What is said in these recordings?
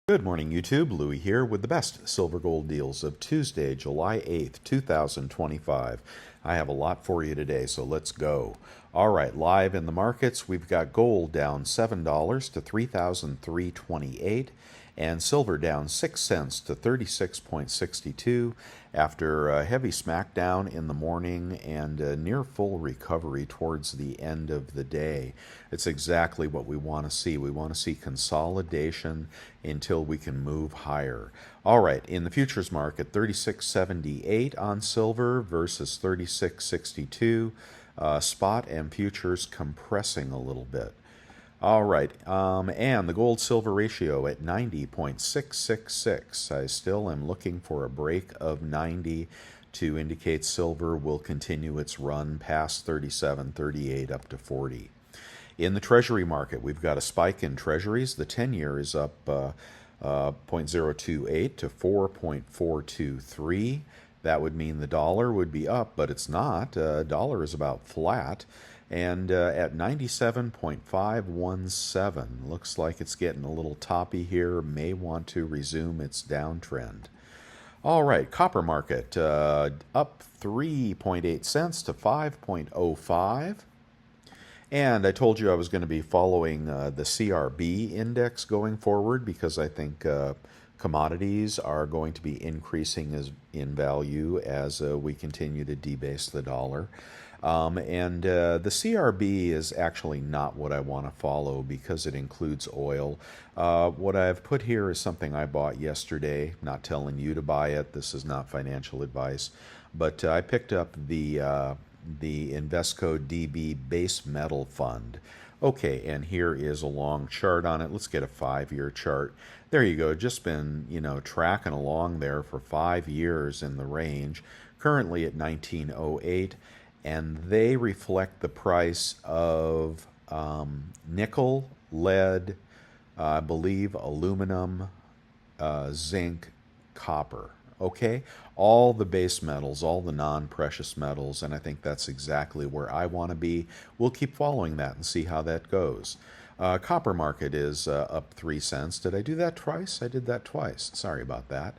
Good morning, YouTube. Louie here with the best silver gold deals of Tuesday, July 8th, 2025. I have a lot for you today, so let's go. All right, live in the markets, we've got gold down $7 to $3,328 and silver down 6 cents to 36.62 after a heavy smackdown in the morning and a near full recovery towards the end of the day. It's exactly what we want to see. We want to see consolidation until we can move higher. All right, in the futures market, 36.78 on silver versus 36.62. Spot and futures compressing a little bit. All right, and the gold-silver ratio at 90.666. I still am looking for a break of 90 to indicate silver will continue its run past 37, 38 up to 40. In the Treasury market, we've got a spike in Treasuries. The 10-year is up 0.028 to 4.423. That would mean the dollar would be up, but it's not. Dollar is about flat. And at 97.517. Looks like it's getting a little toppy here. May want to resume its downtrend. All right, copper market up 3.8 cents to 5.05. And I told you I was going to be following the CRB index going forward because I think commodities are going to be increasing in value as we continue to debase the dollar. The CRB is actually not what I want to follow because it includes oil. What I've put here is something I bought yesterday, not telling you to buy it. This is not financial advice. But I picked up the Invesco DB Base Metal Fund. Okay, and here is a long chart on it. Let's get a 5-year chart. There you go. Just been, tracking along there for 5 years in the range. Currently at 1908. And they reflect the price of nickel, lead, I believe aluminum, zinc, copper. Okay? All the base metals, all the non-precious metals, and I think that's exactly where I want to be. We'll keep following that and see how that goes. Copper market is up 3 cents. Did I do that twice? I did that twice. Sorry about that.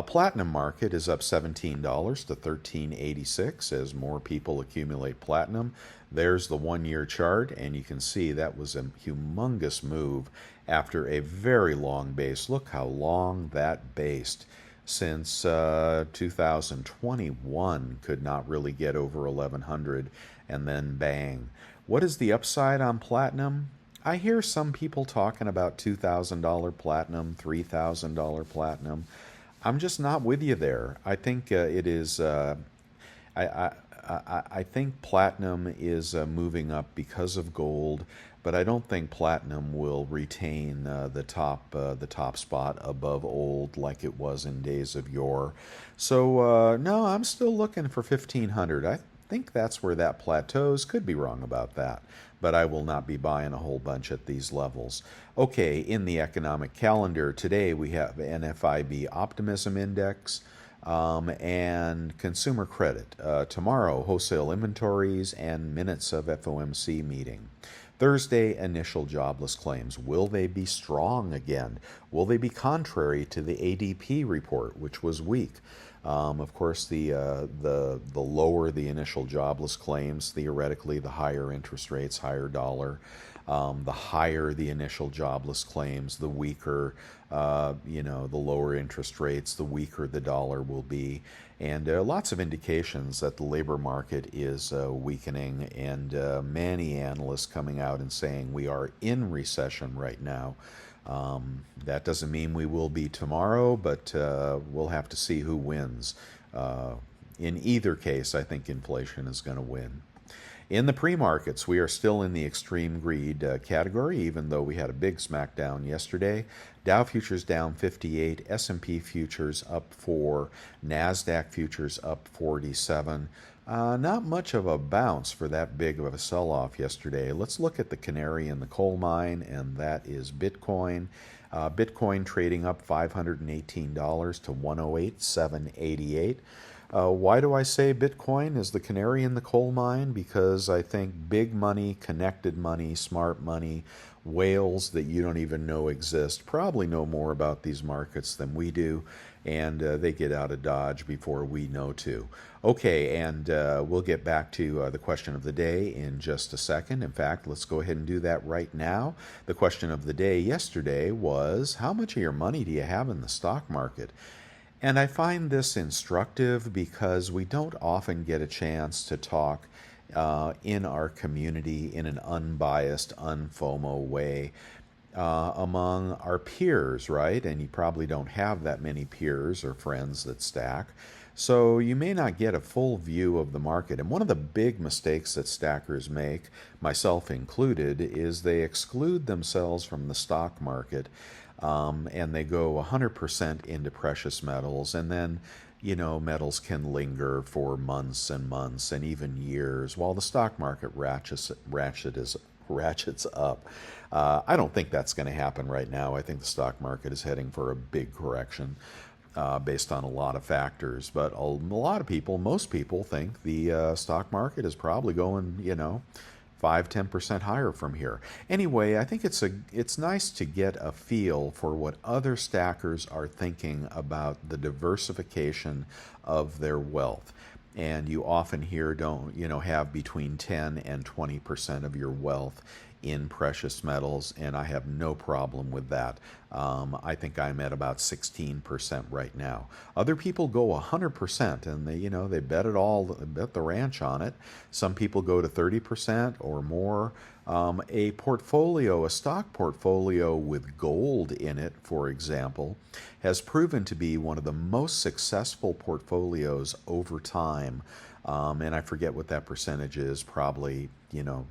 Platinum market is up $17 to $13.86 as more people accumulate platinum. There's the 1-year chart, and you can see that was a humongous move after a very long base. Look how long that based. Since 2021 could not really get over 1100, and then bang. What is the upside on platinum? I hear some people talking about $2,000 platinum, $3,000 platinum. I'm just not with you there. I think it is. I think platinum is moving up because of gold, but I don't think platinum will retain the top spot above old like it was in days of yore. So no, I'm still looking for 1500. I think that's where that plateaus. Could be wrong about that, but I will not be buying a whole bunch at these levels. Okay, in the economic calendar today we have NFIB Optimism Index and consumer credit. Tomorrow, wholesale inventories and minutes of FOMC meeting. Thursday, initial jobless claims. Will they be strong again? Will they be contrary to the ADP report, which was weak? Of course, the lower the initial jobless claims, theoretically, the higher interest rates, higher dollar. The higher the initial jobless claims, the weaker, the lower interest rates, the weaker the dollar will be. And lots of indications that the labor market is weakening, and many analysts coming out and saying we are in recession right now. That doesn't mean we will be tomorrow, but we'll have to see who wins. In either case, I think inflation is going to win. In the pre-markets, we are still in the extreme greed category, even though we had a big smackdown yesterday. Dow futures down 58, S&P futures up 4, NASDAQ futures up 47. Not much of a bounce for that big of a sell-off yesterday. Let's look at the canary in the coal mine, and that is Bitcoin. Bitcoin trading up $518 to 108,788. Why do I say Bitcoin is the canary in the coal mine? Because I think big money, connected money, smart money, whales that you don't even know exist probably know more about these markets than we do, and they get out of Dodge before we know to. Okay, and we'll get back to the question of the day in just a second. In fact, let's go ahead and do that right now. The question of the day yesterday was, how much of your money do you have in the stock market? And I find this instructive because we don't often get a chance to talk in our community in an unbiased, unFOMO way among our peers, right? And you probably don't have that many peers or friends that stack. So you may not get a full view of the market. And one of the big mistakes that stackers make, myself included, is they exclude themselves from the stock market and they go 100% into precious metals. And then, you know, metals can linger for months and months and even years while the stock market ratchets up. I don't think that's going to happen right now. I think the stock market is heading for a big correction based on a lot of factors. But a lot of people, most people, think the stock market is probably going, you know, 5-10% higher from here. Anyway, I think it's nice to get a feel for what other stackers are thinking about the diversification of their wealth. And you often hear, don't, you know, have between 10 and 20% of your wealth in precious metals, and I have no problem with that. I think I'm at about 16% right now. Other people go 100%, and they, you know, they bet it all, bet the ranch on it. Some people go to 30% or more. A portfolio, a stock portfolio with gold in it, for example, has proven to be one of the most successful portfolios over time. And I forget what that percentage is, probably, you know,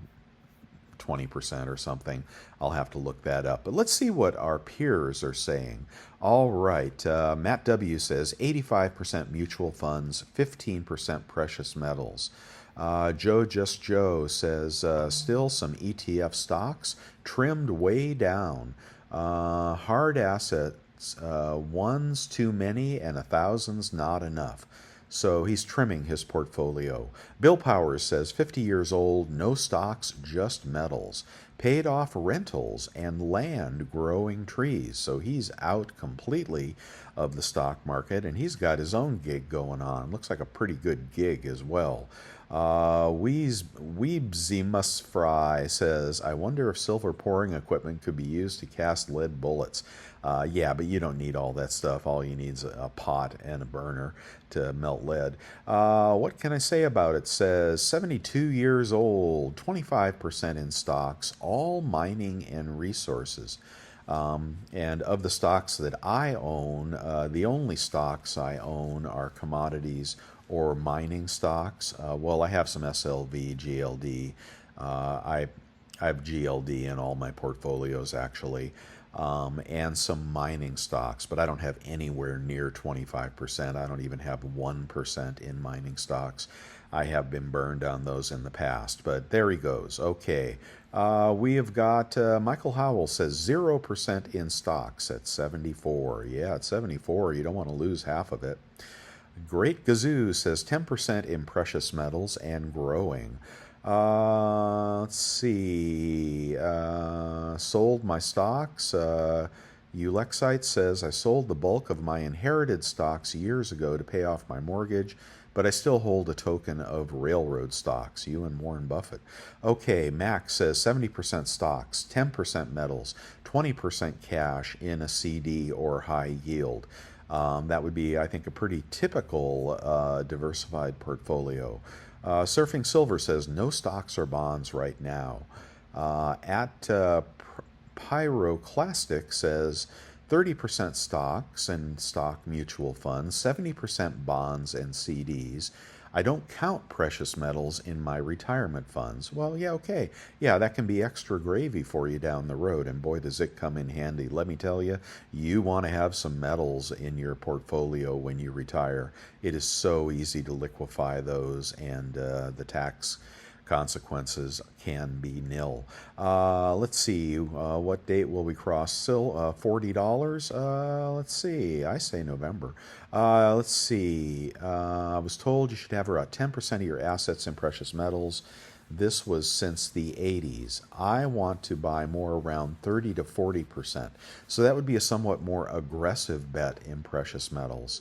20% or something. I'll have to look that up. But let's see what our peers are saying. All right. Matt W. says 85% mutual funds, 15% precious metals. Joe says still some ETF stocks trimmed way down. Hard assets, one's too many and 1,000's not enough. So he's trimming his portfolio. Bill Powers says 50 years old, no stocks, just metals. Paid off rentals and land growing trees. So he's out completely of the stock market, and he's got his own gig going on. Looks like a pretty good gig as well. Weebzy Fry says, I wonder if silver pouring equipment could be used to cast lead bullets. Yeah, but you don't need all that stuff. All you need is a pot and a burner to melt lead. What can I say about it? It says 72 years old, 25% in stocks, all mining and resources. And of the stocks that I own, the only stocks I own are commodities or mining stocks. Well, I have some SLV, GLD. I have GLD in all my portfolios, actually, and some mining stocks, but I don't have anywhere near 25%. I don't even have 1% in mining stocks. I have been burned on those in the past, but there he goes. Okay. We have got Michael Howell says 0% in stocks at 74. Yeah, at 74, you don't want to lose half of it. Great Gazoo says 10% in precious metals and growing. Let's see. Sold my stocks. Ulexite says, I sold the bulk of my inherited stocks years ago to pay off my mortgage, but I still hold a token of railroad stocks. You and Warren Buffett. Okay, Max says 70% stocks, 10% metals, 20% cash in a CD or high yield. That would be, I think, a pretty typical diversified portfolio. Surfing Silver says no stocks or bonds right now. Pyroclastic says 30% stocks and stock mutual funds, 70% bonds and CDs. I don't count precious metals in my retirement funds. Well, yeah, okay. Yeah, that can be extra gravy for you down the road, and boy, does it come in handy. Let me tell you, you want to have some metals in your portfolio when you retire. It is so easy to liquefy those, and the tax consequences can be nil. Let's see, what date will we cross? Still $40? Let's see, I say November. Let's see, I was told you should have about 10% of your assets in precious metals. This was since the 80s. I want to buy more around 30 to 40%. So that would be a somewhat more aggressive bet in precious metals.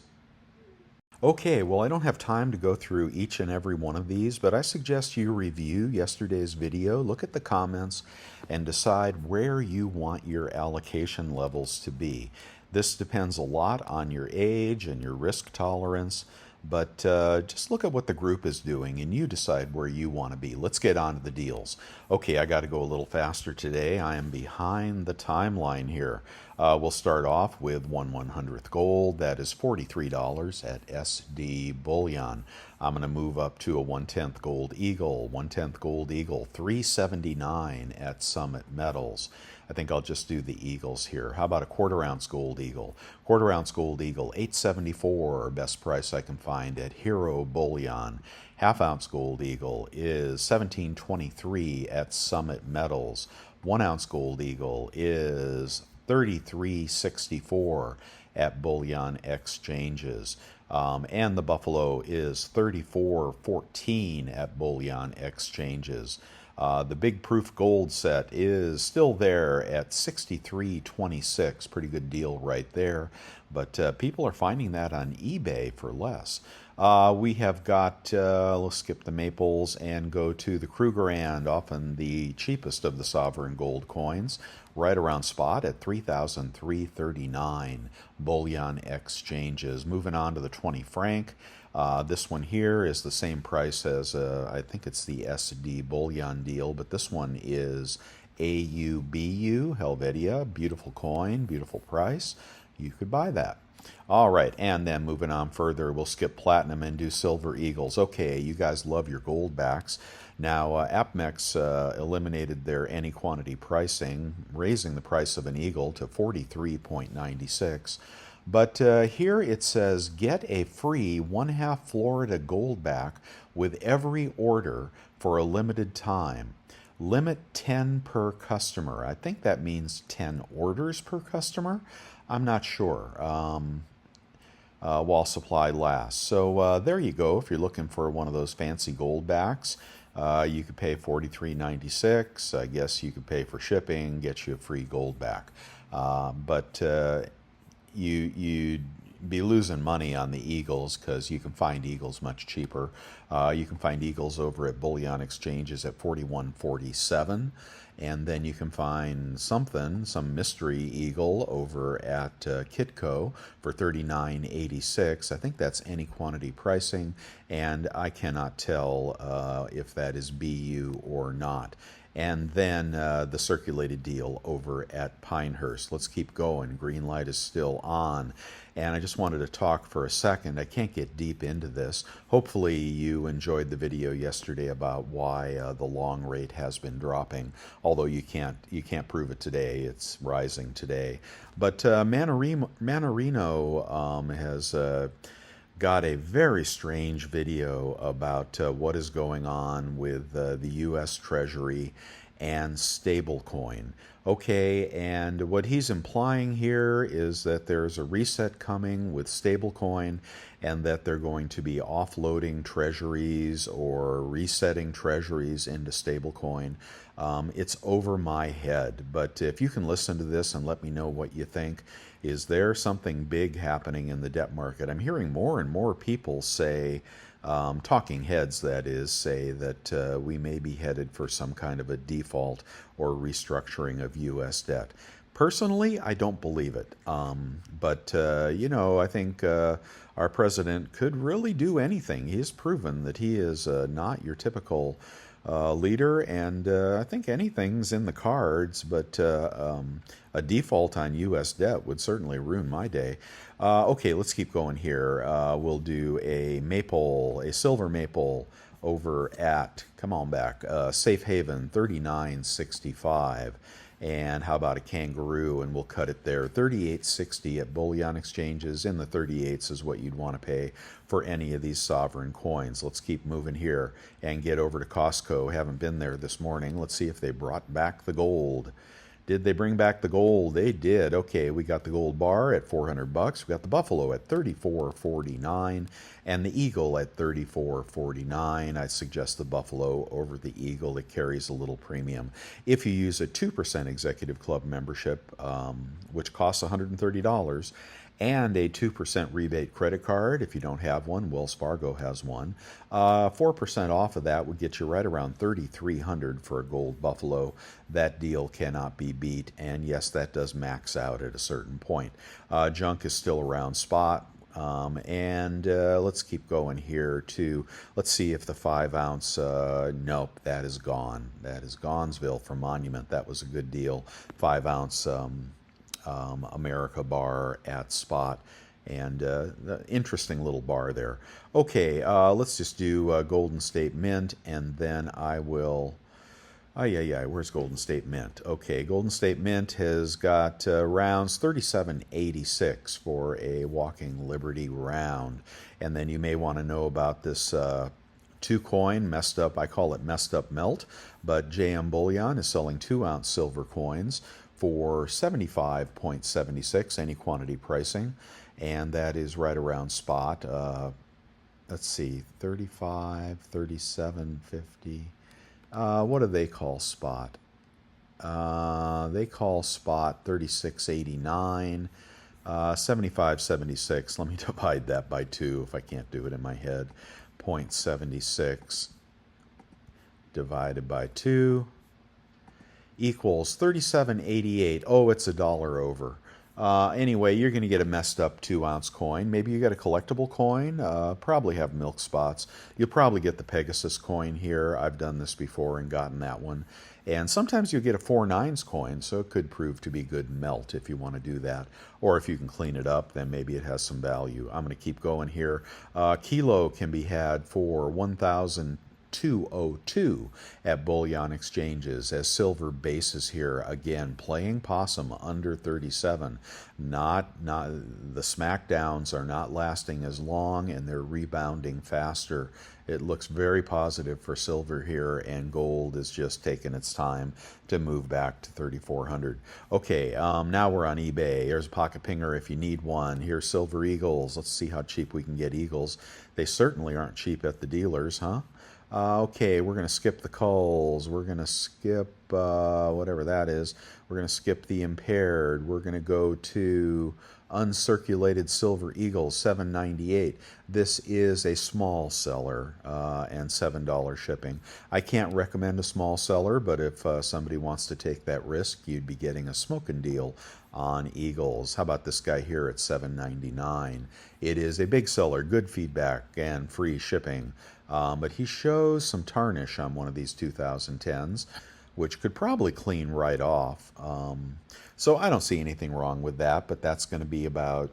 Okay, well, I don't have time to go through each and every one of these, but I suggest you review yesterday's video, look at the comments, and decide where you want your allocation levels to be. This depends a lot on your age and your risk tolerance, but just look at what the group is doing and you decide where you want to be. Let's get on to the deals. Okay, I got to go a little faster today. I am behind the timeline here. We'll start off with 1/100th gold. That is $43 at SD Bullion. I'm going to move up to a 1/10th gold eagle. 1/10th gold eagle, $379 at Summit Metals. I think I'll just do the eagles here. How about a quarter-ounce gold eagle? Quarter-ounce gold eagle, $874, best price I can find at Hero Bullion. Half-ounce gold eagle is $17.23 at Summit Metals. 1-ounce gold eagle is $33.64 at Bullion Exchanges. And the buffalo is $34.14 at Bullion Exchanges. The big proof gold set is still there at $63.26. Pretty good deal right there. But people are finding that on eBay for less. We have got, let's skip the maples and go to the Krugerrand, often the cheapest of the sovereign gold coins, right around spot at $3,339. Bullion Exchanges. Moving on to the 20 franc. This one here is the same price as, I think it's the SD Bullion deal, but this one is AUBU, Helvetia. Beautiful coin, beautiful price. You could buy that. All right, and then moving on further, we'll skip platinum and do silver eagles. Okay, you guys love your gold backs. Now, APMEX eliminated their any quantity pricing, raising the price of an eagle to 43.96. But here it says, get a free 1/2 Florida gold back with every order for a limited time. Limit 10 per customer. I think that means 10 orders per customer. I'm not sure. While supply lasts. So there you go. If you're looking for one of those fancy gold backs, you could pay $43.96. I guess you could pay for shipping, get you a free gold back. But you'd be losing money on the eagles because you can find eagles much cheaper. You can find eagles over at Bullion Exchanges at $41.47. And then you can find some mystery eagle over at Kitco for $39.86. I think that's any quantity pricing, and I cannot tell if that is BU or not. And then the circulated deal over at Pinehurst. Let's keep going. Green light is still on. And I just wanted to talk for a second. I can't get deep into this. Hopefully you enjoyed the video yesterday about why the long rate has been dropping. Although you can't prove it today. It's rising today. But Manarino has got a very strange video about what is going on with the U.S. Treasury and stablecoin. Okay, and what he's implying here is that there's a reset coming with stablecoin and that they're going to be offloading treasuries or resetting treasuries into stablecoin. It's over my head, but if you can listen to this and let me know what you think. Is there something big happening in the debt market? I'm hearing more and more people say, talking heads that is, say that we may be headed for some kind of a default or restructuring of U.S. debt. Personally, I don't believe it. But I think our president could really do anything. He has proven that he is not your typical leader, and I think anything's in the cards, but a default on U.S. debt would certainly ruin my day. Okay, let's keep going here. We'll do a silver maple over at, come on back, Safe Haven, $39.65. And how about a kangaroo? And we'll cut it there. 38.60 at Bullion exchanges. In the 38s is what you'd want to pay for any of these sovereign coins. Let's keep moving here and get over to Costco. Haven't been there this morning. Let's see if they brought back the gold. Did they bring back the gold? They did. Okay, we got the gold bar at 400 bucks. We got the buffalo at 34.49 and the eagle at 34.49. I suggest the buffalo over the eagle. It carries a little premium. If you use a 2% executive club membership, which costs $130, and a 2% rebate credit card. If you don't have one, Wells Fargo has one. 4% off of that would get you right around $3,300 for a gold buffalo. That deal cannot be beat, and yes, that does max out at a certain point. Junk is still around spot. Let's keep going here to, let's see if the 5 ounce, nope, that is gone. That is Gonzville for Monument. That was a good deal. 5 ounce America bar at spot, and interesting little bar there. Okay, let's just do Golden State Mint, and then I will. Where's Golden State Mint? Okay, Golden State Mint has got rounds 37.86 for a Walking Liberty round, and then you may want to know about this. 2-coin messed up, I call it messed up melt, but JM Bullion is selling 2-ounce silver coins for 75.76, any quantity pricing, and that is right around spot. Let's see, 35, 37.50. What do they call spot? They call spot 36.89, 75.76. Let me divide that by 2 if I can't do it in my head. 0.76 divided by 2 equals 37.88. Oh, it's $1 over. Anyway, you're going to get a messed up 2-ounce coin. Maybe you get a collectible coin. Probably have milk spots. You'll probably get the Pegasus coin here. I've done this before and gotten that one. And sometimes you'll get a 4/9 coin, so it could prove to be good melt if you want to do that. Or if you can clean it up, then maybe it has some value. I'm going to keep going here. Kilo can be had for 1,202 at Bullion exchanges as silver bases here. Again, playing possum under 37. Not the smackdowns are not lasting as long, and they're rebounding faster. It looks very positive for silver here, and gold is just taking its time to move back to 3,400. Okay, now we're on eBay. Here's a pocket pinger if you need one. Here's silver eagles. Let's see how cheap we can get eagles. They certainly aren't cheap at the dealers, huh? Okay, we're going to skip the culls. We're going to skip whatever that is. We're going to skip the impaired. We're going to go to uncirculated silver eagles, $7.98. This is a small seller and $7 shipping. I can't recommend a small seller, but if somebody wants to take that risk, you'd be getting a smoking deal on eagles. How about this guy here at $7.99? It is a big seller, good feedback, and free shipping. But he shows some tarnish on one of these 2010s, which could probably clean right off. So I don't see anything wrong with that, but that's going to be about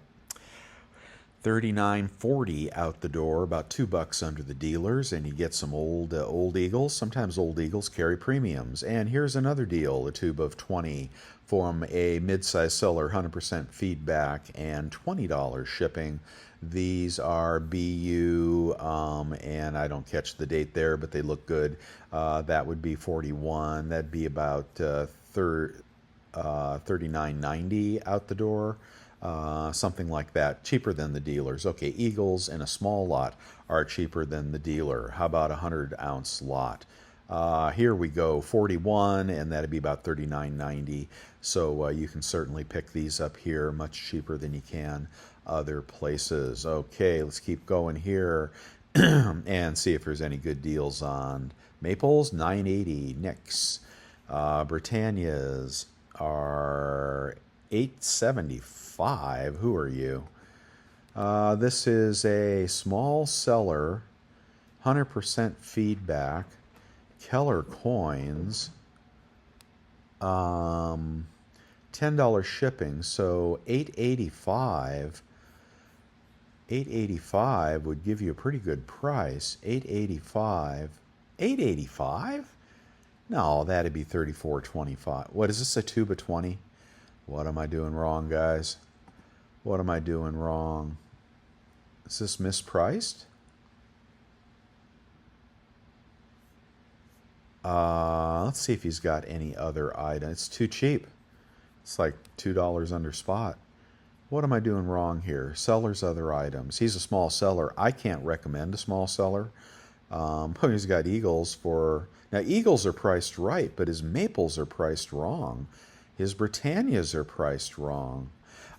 $39.40 out the door, about $2 under the dealers, and you get some old eagles. Sometimes old eagles carry premiums. And here's another deal, a tube of 20 from a mid-size seller, 100% feedback and $20 shipping. These are BU, and I don't catch the date there, but they look good. That would be 41. That'd be about $39.90 out the door. Something like that, cheaper than the dealers. Okay, eagles in a small lot are cheaper than the dealer. How about a 100-ounce lot? Here we go, 41, and that'd be about $39.90. So you can certainly pick these up here, much cheaper than you can other places. Okay, let's keep going here and see if there's any good deals on maples. $9.80. Nicks, Britannias are $8.75. Who are you? This is a small seller, 100% feedback. Keller coins, $10 shipping, so $8.85. $8.85 would give you a pretty good price. $8.85. $8.85? No, that'd be 34.25. What is this, a tube of 20? What am I doing wrong, guys? What am I doing wrong? Is this mispriced? Let's see if he's got any other item. It's too cheap. It's like $2 under spot. What am I doing wrong here? Seller's other items. He's a small seller. I can't recommend a small seller. He's got Eagles for... Now, Eagles are priced right, but his Maples are priced wrong. His Britannias are priced wrong.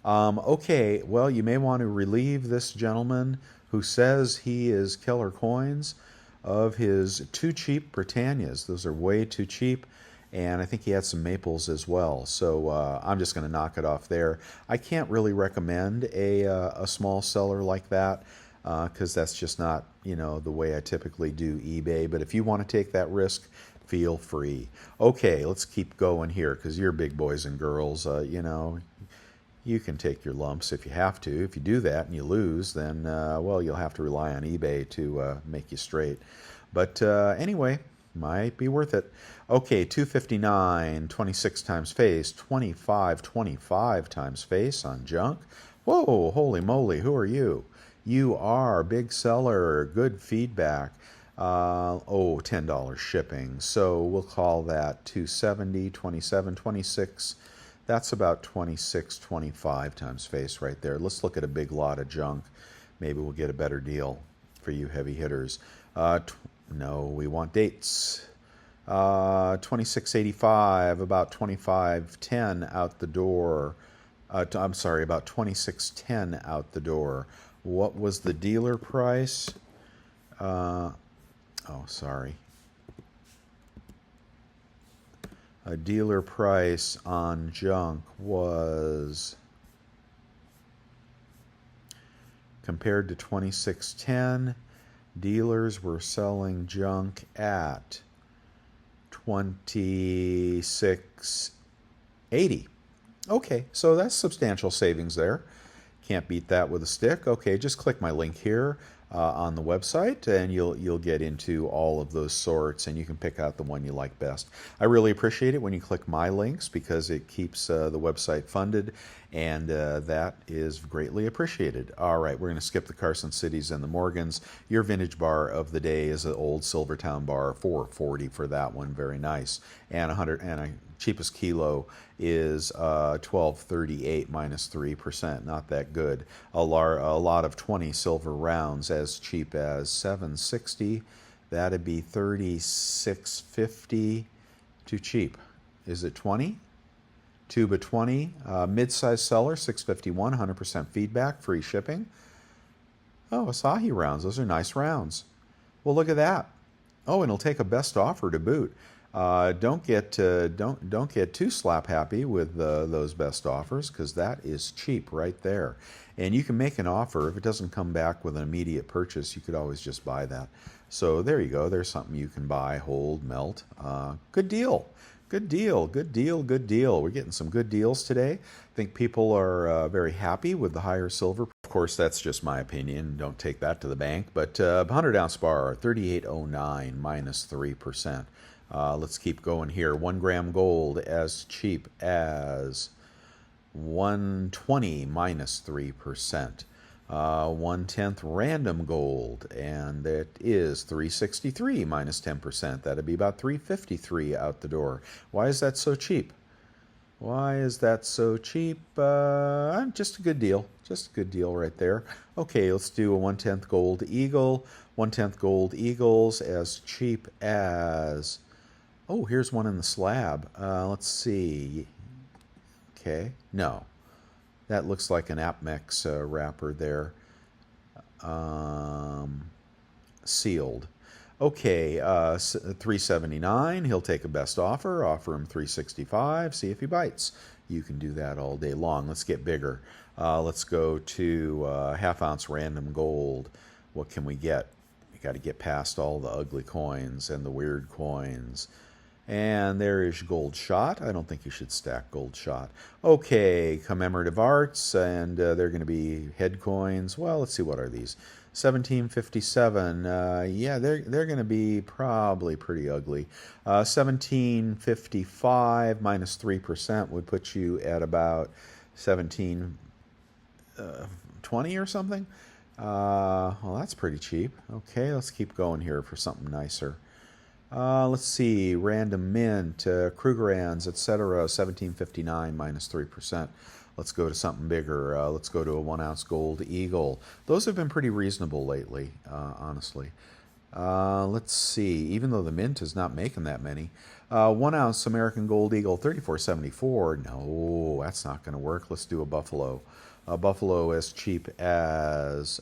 Okay, well, you may want to relieve this gentleman who says he is Killer Coins of his too cheap Britannias. Those are way too cheap, and I think he had some Maples as well. So I'm just going to knock it off there. I can't really recommend a small seller like that because that's just not, you know, the way I typically do eBay. But if you want to take that risk, feel free. Okay, let's keep going here because you're big boys and girls. You know, you can take your lumps if you have to. If you do that and you lose, then, well, you'll have to rely on eBay to make you straight. But anyway, might be worth it. Okay, 259, 26 times face, 25 times face on junk. Whoa, holy moly, who are you? You are big seller, good feedback. Oh, $10 shipping. So we'll call that 270, 27, 26. That's about 26, 25 times face right there. Let's look at a big lot of junk. Maybe we'll get a better deal for you heavy hitters. No, we want dates. 26.85, about 25.10 out the door. I'm sorry, about 26.10 out the door. What was the dealer price? Oh, sorry. A dealer price on junk was, compared to 26.10, dealers were selling junk at 26.80. Okay, so that's substantial savings there. Can't beat that with a stick. Okay, just click my link here on the website and you'll get into all of those sorts and you can pick out the one you like best. I really appreciate it when you click my links because it keeps the website funded and that is greatly appreciated. All right, we're going to skip the Carson Cities and the Morgans. Your vintage bar of the day is an old Silvertown bar, $4.40 for that one, very nice. And cheapest kilo is 12.38 minus 3%, not that good. A lot of 20 silver rounds as cheap as 7.60. That'd be 36.50. Too cheap. Is it 20? Tube of 20. Mid-size seller, 651, 100% feedback, free shipping. Oh, Asahi rounds. Those are nice rounds. Well, look at that. Oh, and it'll take a best offer to boot. Don't get too slap happy with those best offers because that is cheap right there. And you can make an offer. If it doesn't come back with an immediate purchase, you could always just buy that. So there you go. There's something you can buy, hold, melt. Good deal. Good deal. Good deal. Good deal. We're getting some good deals today. I think people are very happy with the higher silver. Of course, that's just my opinion. Don't take that to the bank. But 100-ounce bar, 38.09 minus 3%. Let's keep going here. 1 gram gold as cheap as 120 minus 3%. 1/10 random gold, and it is 363 minus 10%. That'd be about 353 out the door. Why is that so cheap? Why is that so cheap? Just a good deal. Just a good deal right there. Okay, let's do a 1/10 gold eagle. 1/10 gold eagles as cheap as... Oh, here's one in the slab. Let's see. Okay, no. That looks like an Apmex wrapper there. Sealed. Okay, 379. He'll take a best offer. Offer him 365. See if he bites. You can do that all day long. Let's get bigger. Let's go to half-ounce random gold. What can we get? We got to get past all the ugly coins and the weird coins. And there is gold shot. I don't think you should stack gold shot. Okay, commemorative arts, and they're going to be head coins. Well, let's see, what are these? 1757. Yeah, they're going to be probably pretty ugly. 1755 minus 3% would put you at about 1720 or something. Well, that's pretty cheap. Okay, let's keep going here for something nicer. Let's see, random mint, Krugerrands, etc. 1759 minus 3%. Let's go to something bigger. Let's go to a 1 ounce gold eagle. Those have been pretty reasonable lately, honestly. Let's see, even though the mint is not making that many. 1 ounce American Gold Eagle, 34.74. No, that's not going to work. Let's do a buffalo. A buffalo as cheap as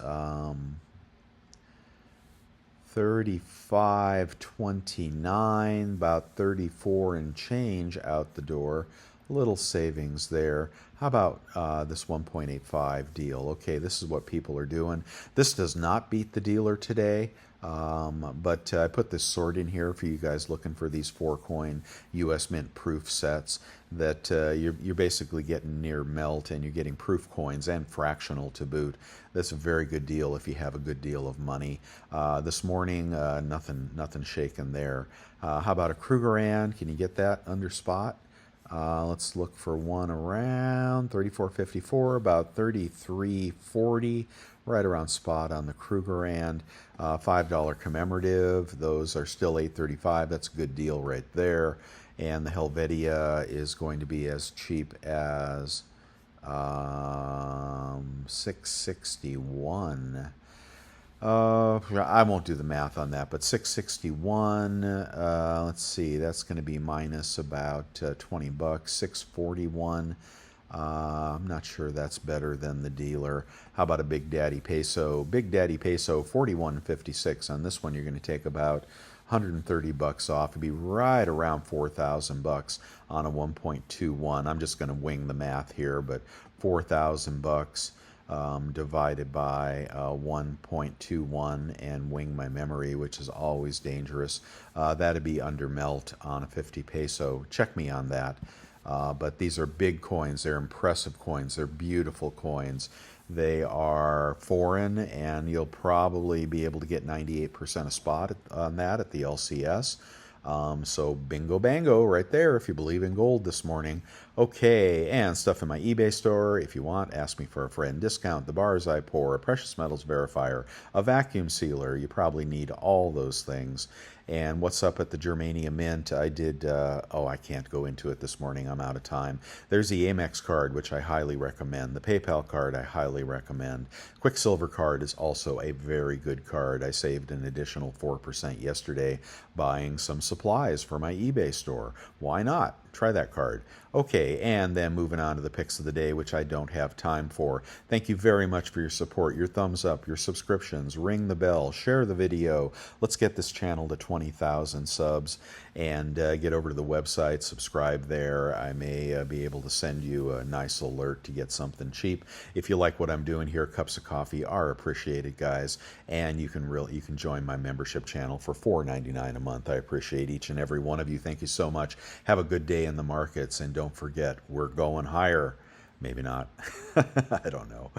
35.29, about 34 and change out the door. Little savings there. How about this 1.85 deal? Okay, this is what people are doing. This does not beat the dealer today. But I put this sort in here for you guys looking for these 4-coin U.S. Mint proof sets that you're basically getting near melt, and you're getting proof coins and fractional to boot. That's a very good deal if you have a good deal of money. This morning, nothing shaken there. How about a Krugerrand? Can you get that under spot? Let's look for one around 34.54, about 33.40, right around spot on the Krugerrand. $5 commemorative, those are still 8.35. That's a good deal right there. And the Helvetia is going to be as cheap as 661. I won't do the math on that, but 661, let's see, that's going to be minus about 20 bucks, 641. I'm not sure that's better than the dealer. How about a Big Daddy Peso? Big Daddy Peso, 41.56. On this one, you're going to take about 130 bucks off. It'd be right around 4,000 bucks on a 1.21. I'm just going to wing the math here, but 4,000 bucks. Divided by 1.21 and wing my memory, which is always dangerous. That'd be under melt on a 50 peso. Check me on that. But these are big coins. They're impressive coins. They're beautiful coins. They are foreign, and you'll probably be able to get 98% a spot on that at the LCS. So bingo bango right there if you believe in gold this morning. Okay, and stuff in my eBay store. If you want, ask me for a friend discount, the bars I pour, a precious metals verifier, a vacuum sealer. You probably need all those things. And what's up at the Germania Mint? I did, I can't go into it this morning. I'm out of time. There's the Amex card, which I highly recommend. The PayPal card, I highly recommend. Quicksilver card is also a very good card. I saved an additional 4% yesterday buying some supplies for my eBay store. Why not? Try that card. Okay, and then moving on to the picks of the day, which I don't have time for. Thank you very much for your support, your thumbs up, your subscriptions. Ring the bell, share the video. Let's get this channel to 20,000 subs, and get over to the website, subscribe there. I may be able to send you a nice alert to get something cheap. If you like what I'm doing here, cups of coffee are appreciated, guys, and you can join my membership channel for $4.99 a month. I appreciate each and every one of you. Thank you so much. Have a good day in the markets, and don't forget, we're going higher. Maybe not. I don't know.